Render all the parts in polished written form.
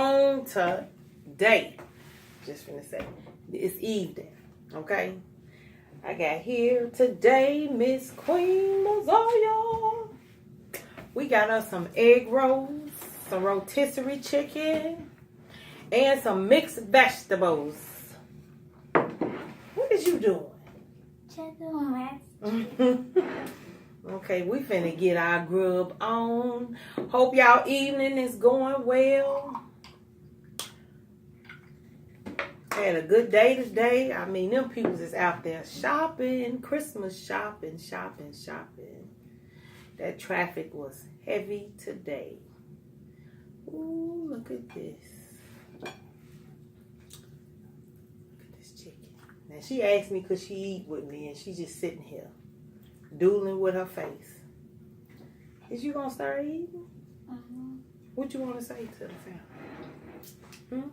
on today. Just finna say, it's evening, okay? I got here today, Miss Queen Mezziah. We got us some egg rolls, some rotisserie chicken, and some mixed vegetables. What is you doing? Okay, we finna get our grub on. Hope y'all evening is going well. Had a good day today. I mean, them people is out there shopping, Christmas shopping. That traffic was heavy today. Ooh, look at this. Look at this chicken. Now, she asked me could she eat with me, and she's just sitting here, doodling with her face. Is you gonna start eating? Mm-hmm. What you want to say to the family?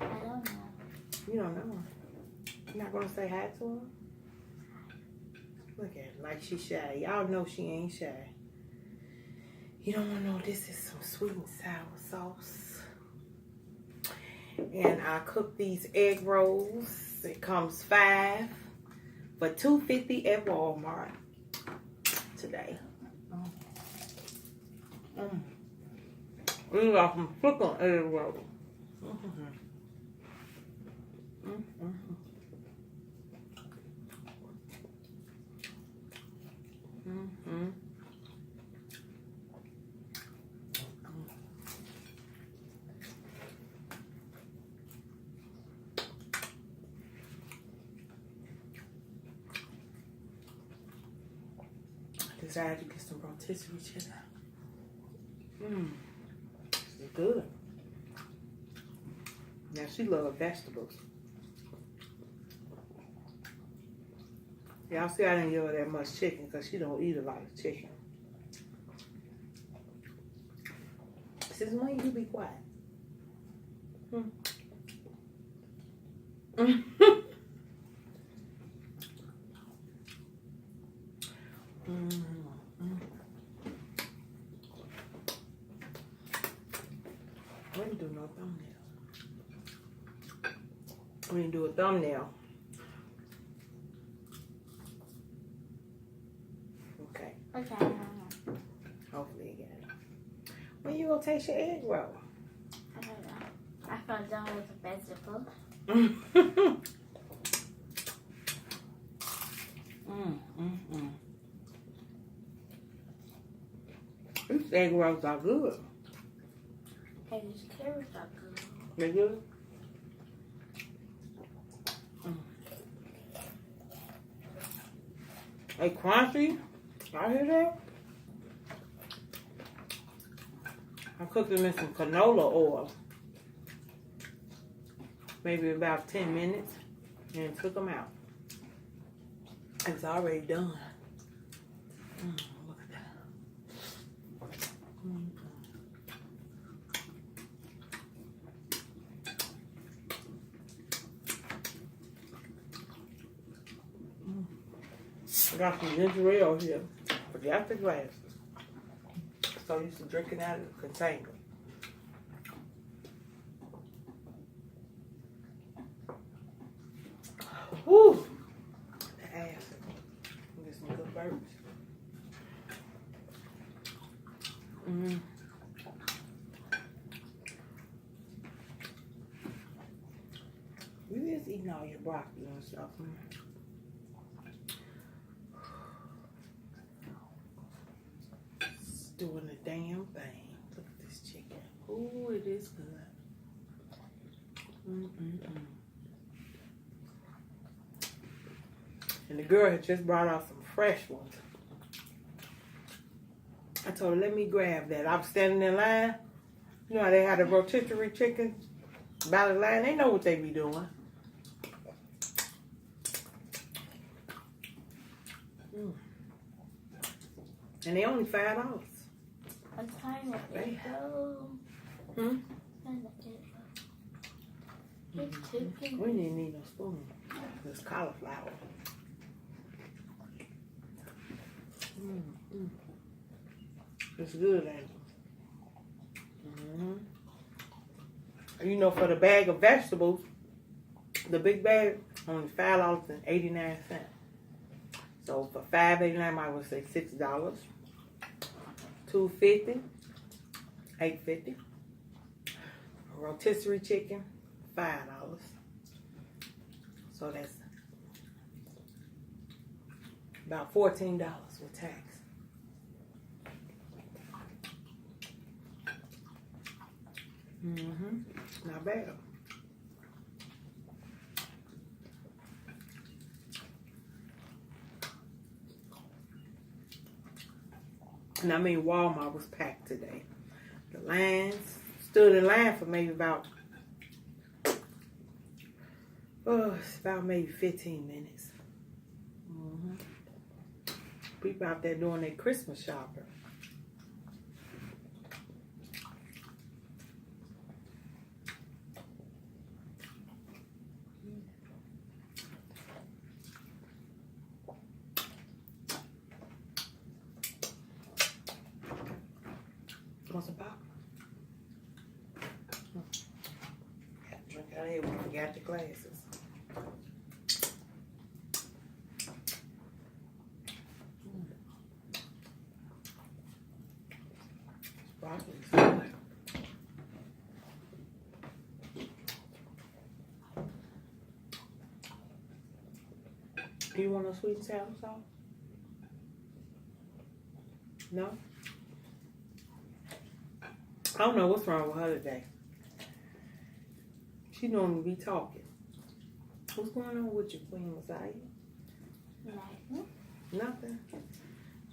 I don't know. You don't know. You're not gonna say hi to her? Look at her, like she's shy. Y'all know she ain't shy. You don't want to know this is some sweet and sour sauce. And I cooked these egg rolls. It comes 5 for $2.50 at Walmart today. We got some chicken egg rolls. I decided to get some rotisserie chicken. It's good. Now she loves vegetables. Y'all see I didn't give her that much chicken because she don't eat a lot of chicken. Since when you be quiet? I didn't do no thumbnail. We didn't do a thumbnail. Okay. Okay. Hopefully you get it. When you gonna taste your egg roll? I don't know. I felt done with the vegetable. These egg rolls are good. Hey, these carrots are good. They good? They crunchy. Y'all hear that? I cooked them in some canola oil. Maybe about 10 minutes. And took them out. It's already done. Look at that. I got some ginger ale here. Forgot the glasses. So used to drinking out of the container. Woo! The ass. Get some good burps. You just eating all your broccoli and stuff. Doing the damn thing. Look at this chicken. Ooh, it is good. And the girl had just brought out some fresh ones. I told her, let me grab that. I was standing in line. You know how they had a rotisserie chicken by the line? They know what they be doing. And they only $5. What time is it go? We didn't need no spoon. It's cauliflower. It's good, ain't it? You know, for the bag of vegetables, the big bag, only $5.89. So for $5.89, I might want to say $6. $2.50, $8.50. Rotisserie chicken, $5. So that's about $14 with tax. Not bad. And I mean, Walmart was packed today. The lines stood in line for maybe about, it's about maybe 15 minutes. People out there doing their Christmas shopping. Want some pop? Drink out of here. We forgot your glasses. Broccoli's good. Do you want a sweet and sour sauce? No? I don't know what's wrong with her today. She normally be talking. What's going on with you, Queen Mezziah? Nothing. Nothing.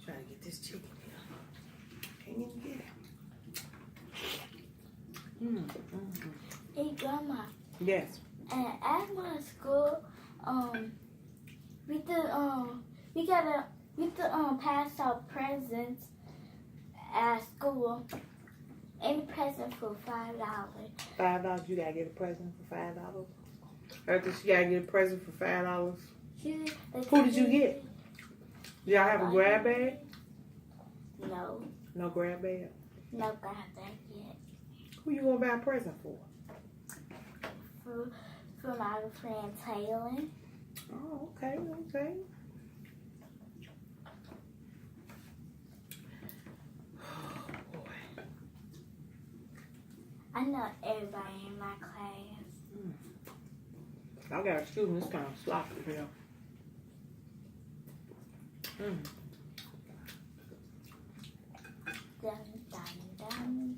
Trying to get this chicken here. Can't even get it. Hey, Grandma. Yes. And after school, we gotta pass out presents at school. Any present for $5. $5? You gotta get a present for $5? After she gotta get a present for $5? Who did you get? Y'all have a grab bag? No. No grab bag? No grab bag yet. Who you gonna buy a present for? For my friend Taylor. Oh, okay. I know everybody in my class. I got a student that's kind of sloppy here. Dun, dun, dun.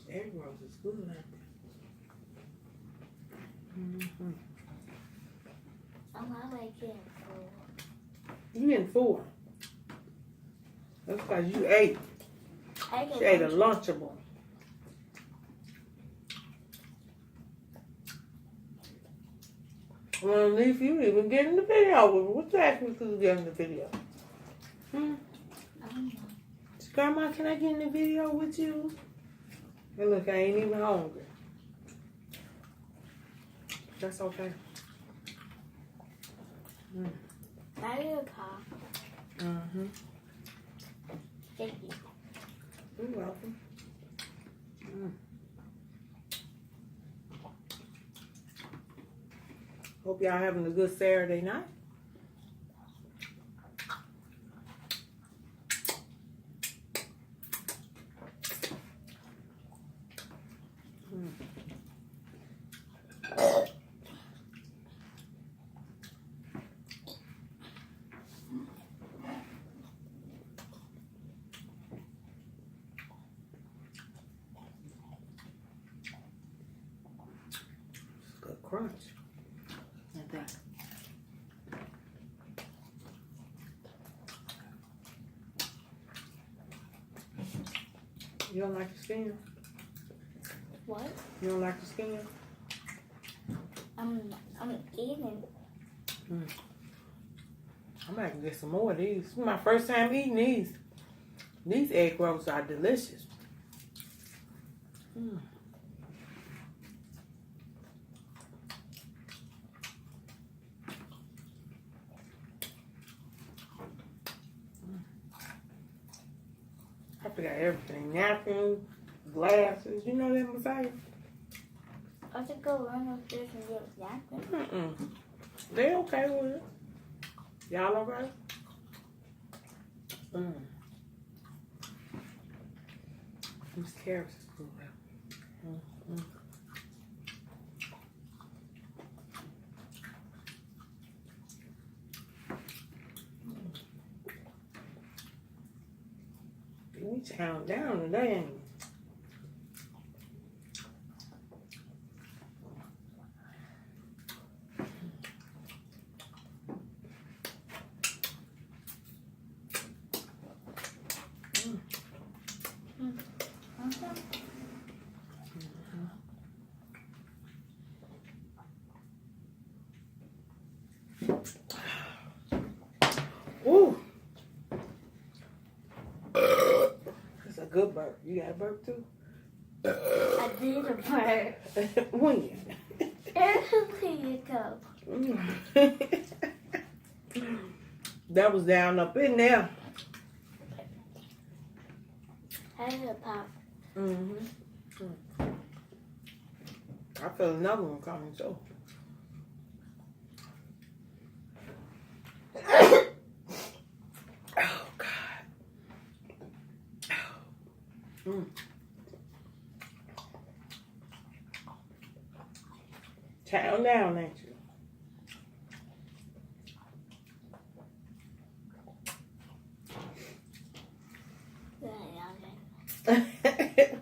Egg rolls is good like that. I'm always getting full. You getting full. That's because you ate. She ate a Lunchable. Well, at least you didn't even get in the video. What's that we could get in the video? I don't know. Grandma, can I get in the video with you? And look, I ain't even hungry. That's okay. I will pop. Thank you. You're welcome. Hope y'all having a good Saturday night. You don't like the skin? What? You don't like the skin? I'm eating. I'm gonna get some more of these. This is my first time eating these. These egg rolls are delicious. I forgot everything. Napkins, glasses. You know that, Mezziah? I should go run upstairs and get napkins. They okay with it. Y'all alright? These carrots is cool. We chowing down today. Ooh. That's a good burp. You got a burp too? I did a burp. When? That was down up in there. I had a pop. I feel another one coming too. Oh God. Chow down, ain't you?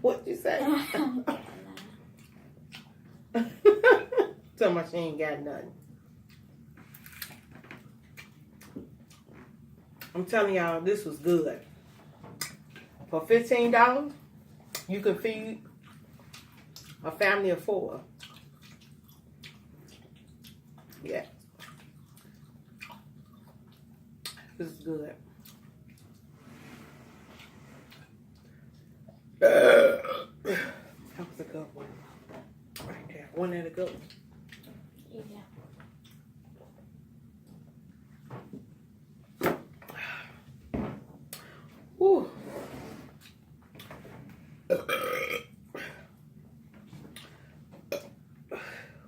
What'd you say? So much she ain't got nothing. I'm telling y'all, this was good. For $15, you can feed a family of 4. Yeah. This is good. That was a good one. Right there. One and a good one. Yeah. Woo.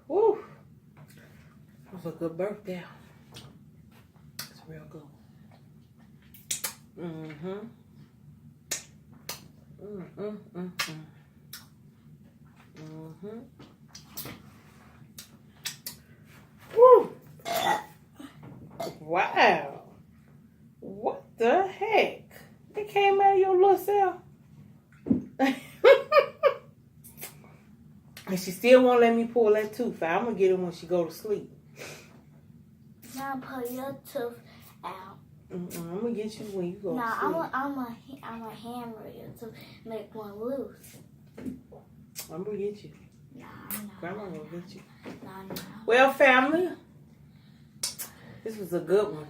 Woo. That was a good birthday. It's real good. Woo. Wow. What the heck? It came out of your little self. And she still won't let me pull that tooth out. I'm going to get it when she go to sleep. Now pull your tooth out. I'm going to get you when you go to sleep. I'm a hammer you to make one loose. I'm going to get you. No. Grandma will get you. No. Well, family, this was a good one.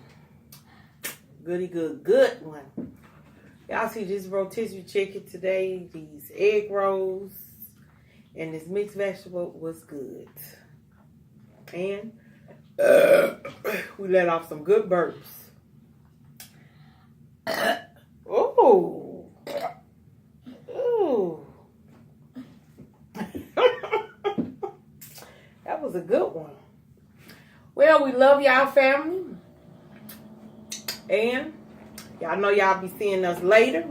Goody good one. Y'all see this rotisserie chicken today, these egg rolls, and this mixed vegetable was good. And we let off some good burps. Ooh. Ooh. That was a good one. Well, we love y'all, family. And y'all know y'all be seeing us later,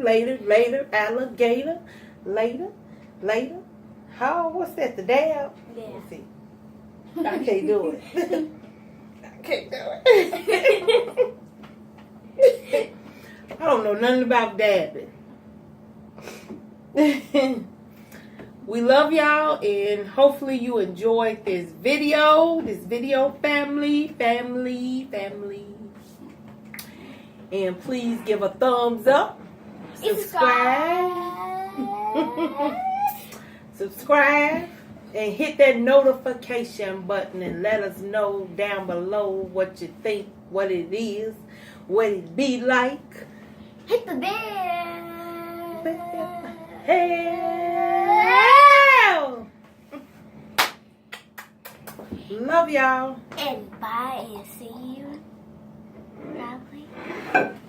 alligator, later. How? What's that, the dab? Yeah. Let's see. I can't do it. I can't do it. I don't know nothing about dabbing. We love y'all, and hopefully you enjoyed this video, family. And please give a thumbs up, subscribe. Subscribe and hit that notification button and let us know down below what you think, what it is, what it be like. Hit the bell. Hell! Love y'all. And bye and see you. Probably.